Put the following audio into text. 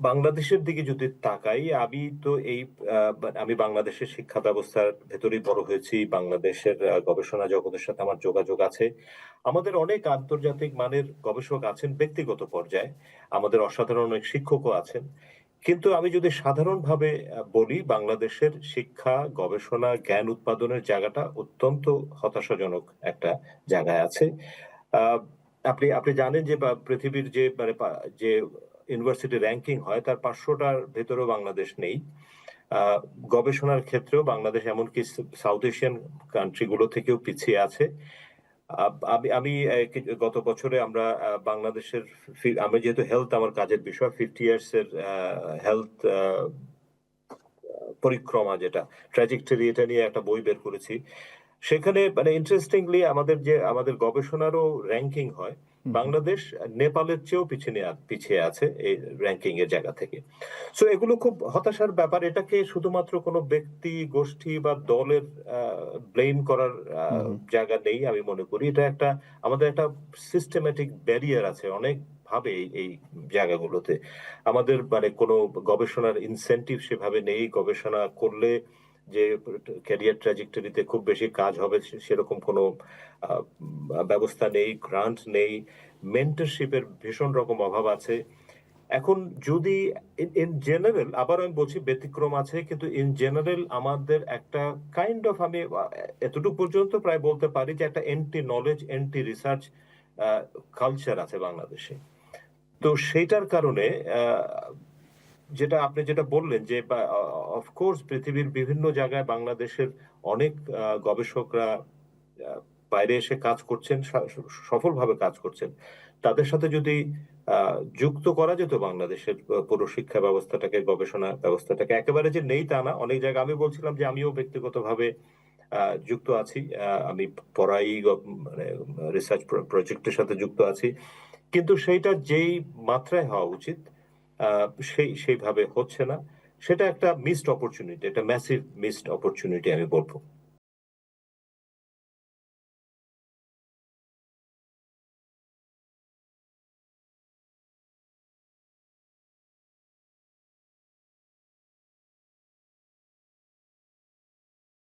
বাংলাদেশের দিকে যদি তাকাই, আমি তো আমি বাংলাদেশের শিক্ষা ব্যবস্থার ভেতরেই বড় হয়েছি। বাংলাদেশের গবেষণা জগতের সাথে আমার যোগাযোগ আছে। আমাদের অনেক আন্তর্জাতিক মানের গবেষক আছেন ব্যক্তিগত পর্যায়ে। আমাদের অসাধারণ অনেক শিক্ষকও আছেন। কিন্তু আমি যদি সাধারণভাবে বলি, বাংলাদেশের শিক্ষা, গবেষণা, জ্ঞান উৎপাদনের জায়গাটা অত্যন্ত হতাশাজনক একটা জায়গায় আছে। আ আপনি আপনি জানেন যে পৃথিবীর যে মানে যে ইউনিভার্সিটি র‍্যাংকিং হয় তার ৫০০ টার ভেতরেও বাংলাদেশ নেই। আ গবেষণার ক্ষেত্রেও বাংলাদেশ এমনকি সাউথ এশিয়ান কান্ট্রি গুলো থেকেও পিছিয়ে আছে। আমি আমি গত বছরে আমরা বাংলাদেশের আমি যেহেতু হেলথ আমার কাজের বিষয় 50 ইয়ার্স এর হেলথ পরিক্রমা যেটা ট্র্যাজেক্টরি এটা নিয়ে একটা বই বের করেছি। সেখানে মানে ইন্টারেস্টিংলি আমাদের গবেষণারও র‍্যাংকিং হয়। হুম, হুম। বাংলাদেশ নেপালের চেয়েও পিছিয়ে আছে এই র‍্যাংকিং এর জায়গা থেকে। সো এগুলো খুব হতাশার ব্যাপার। এটাকে শুধুমাত্র কোনো ব্যক্তি, গোষ্ঠী বা দলের আ ব্লেম করার হুম, হুম। জায়গা নেই আমি মনে করি। এটা আমাদের একটা সিস্টেমেটিক ব্যারিয়ার আছে অনেকভাবে এই জায়গাগুলোতে। আমাদের মানে কোনো গবেষণার ইনসেনটিভ সেভাবে নেই। গবেষণা করলে যে ক্যারিয়ার ট্র্যাজেক্টরিতে খুব বেশি কাজ হবে সেরকম কোনো আ ব্যবস্থা নেই, গ্রান্ট নেই। মেন্টরশিপ এর ভীষণ রকম অভাব আছে। এখন যদি ইন জেনারেল আবারও আমি বলছি ব্যতিক্রম আছে কিন্তু ইন জেনারেল আমাদের একটা কাইন্ড অফ আমি এতটুকু পর্যন্ত প্রায় বলতে পারি যে একটা এন্টি নলেজ, এন্টি রিসার্চ আ কালচার আছে বাংলাদেশে। তো সেইটার কারণে আ আপনি যেটা বললেন যে অফ কোর্স পৃথিবীর বিভিন্ন জায়গায় বাংলাদেশের অনেক গবেষকরা আ বাইরে এসে কাজ করছেন, সফলভাবে কাজ করছেন। তাদের সাথে যদি আ যুক্ত করা যেত বাংলাদেশের পুরো শিক্ষা ব্যবস্থাটাকে, গবেষণা ব্যবস্থাটাকে একেবারে যে নেই তা না। অনেক জায়গায় আমি বলছিলাম যে আমিও ব্যক্তিগতভাবে যুক্ত আছি। আমি পড়াই মানে রিসার্চ প্রজেক্ট এর সাথে যুক্ত আছি। কিন্তু সেইটা যেই মাত্রায় হওয়া উচিত আ সেইভাবে হচ্ছে না। সেটা একটা মিসড অপরচুনিটি, একটা ম্যাসিভ মিসড অপরচুনিটি আমি বলব।